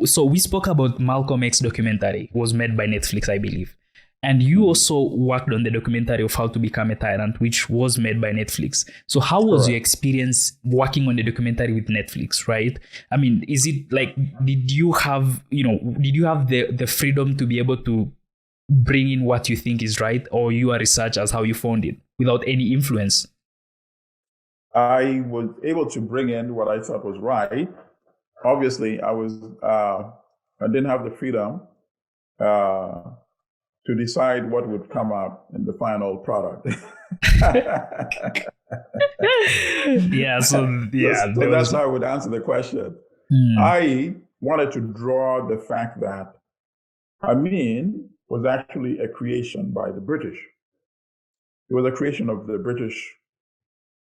So we spoke about Malcolm X documentary, was made by Netflix, I believe. And you also worked on the documentary of How to Become a Tyrant, which was made by Netflix. So how was your experience working on the documentary with Netflix, right? I mean, is it like, did you have the freedom to be able to bring in what you think is right, or your research as how you found it without any influence? I was able to bring in what I thought was right. Obviously, I didn't have the freedom to decide what would come out in the final product. So that's how I would answer the question. I wanted to draw the fact that Amin was actually a creation by the British. It was a creation of the British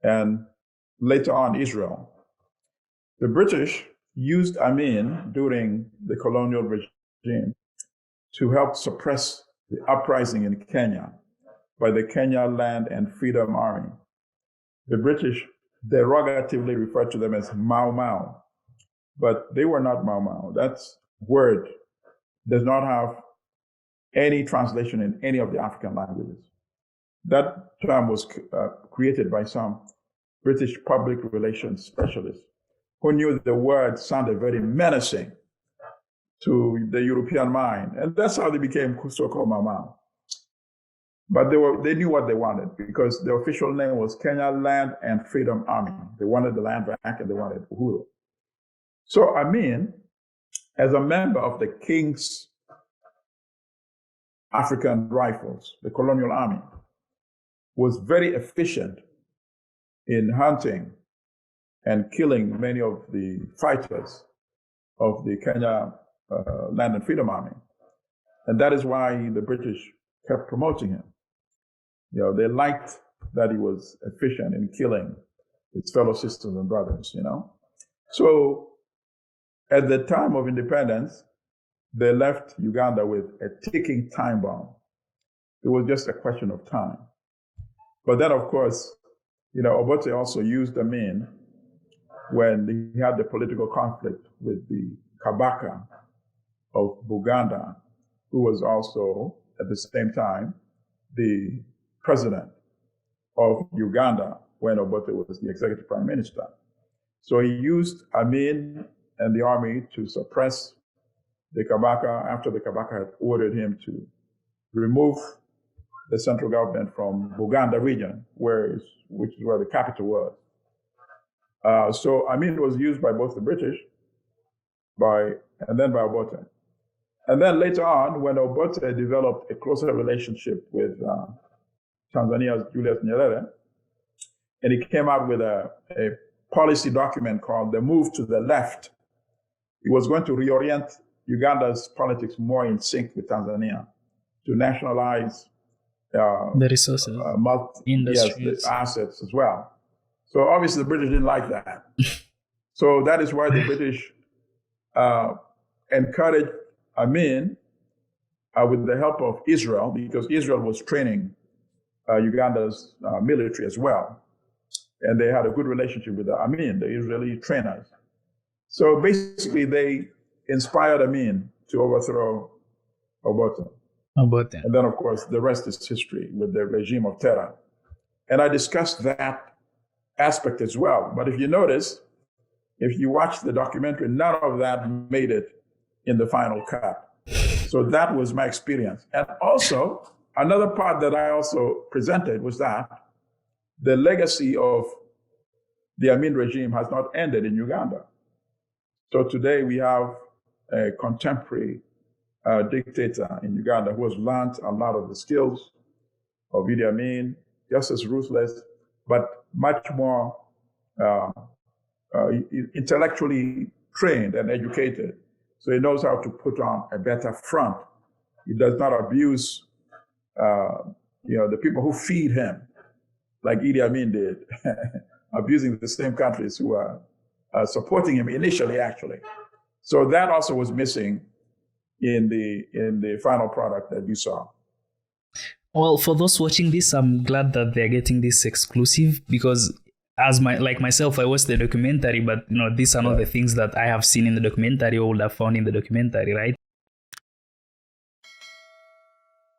and later on Israel. The British used Amin during the colonial regime to help suppress the uprising in Kenya by the Kenya Land and Freedom Army. The British derogatively referred to them as Mau Mau, but they were not Mau Mau. That word does not have any translation in any of the African languages. That term was created by some British public relations specialists who knew the word sounded very menacing to the European mind. And that's how they became so-called Mau Mau. But they knew what they wanted, because the official name was Kenya Land and Freedom Army. They wanted the land back and they wanted Uhuru. So Amin, as a member of the King's African Rifles, the colonial army, was very efficient in hunting and killing many of the fighters of the Kenya Land and Freedom Army. And that is why the British kept promoting him. You know, they liked that he was efficient in killing his fellow sisters and brothers, you know. So at the time of independence, they left Uganda with a ticking time bomb. It was just a question of time. But then, of course, you know, Obote also used Amin when he had the political conflict with the Kabaka of Buganda, who was also, at the same time, the president of Uganda when Obote was the executive prime minister. So he used Amin and the army to suppress the Kabaka after the Kabaka had ordered him to remove the central government from Buganda region, which is where the capital was. So Amin was used by both the British and then by Obote. And then later on, when Obote developed a closer relationship with Tanzania's Julius Nyerere, and he came out with a policy document called The Move to the Left. He was going to reorient Uganda's politics more in sync with Tanzania, to nationalize the resources, industries, the assets as well. So obviously the British didn't like that. So that is why the British encouraged Amin with the help of Israel, because Israel was training Uganda's military as well. And they had a good relationship with Amin, the Israeli trainers. So basically they inspired Amin to overthrow Obote. And then, of course, the rest is history with the regime of terror. And I discussed that aspect as well. But if you notice, if you watch the documentary, none of that made it in the final cut. So that was my experience. And also, another part that I also presented was that the legacy of the Amin regime has not ended in Uganda. So today we have a contemporary dictator in Uganda who has learned a lot of the skills of Idi Amin, just as ruthless, but much more intellectually trained and educated. So he knows how to put on a better front. He does not abuse the people who feed him, like Idi Amin did, abusing the same countries who are supporting him initially, actually. So that also was missing in the final product that you saw. Well, for those watching this, I'm glad that they're getting this exclusive, because as myself, I watched the documentary, but these are not the things that I have seen in the documentary or would have found in the documentary, right?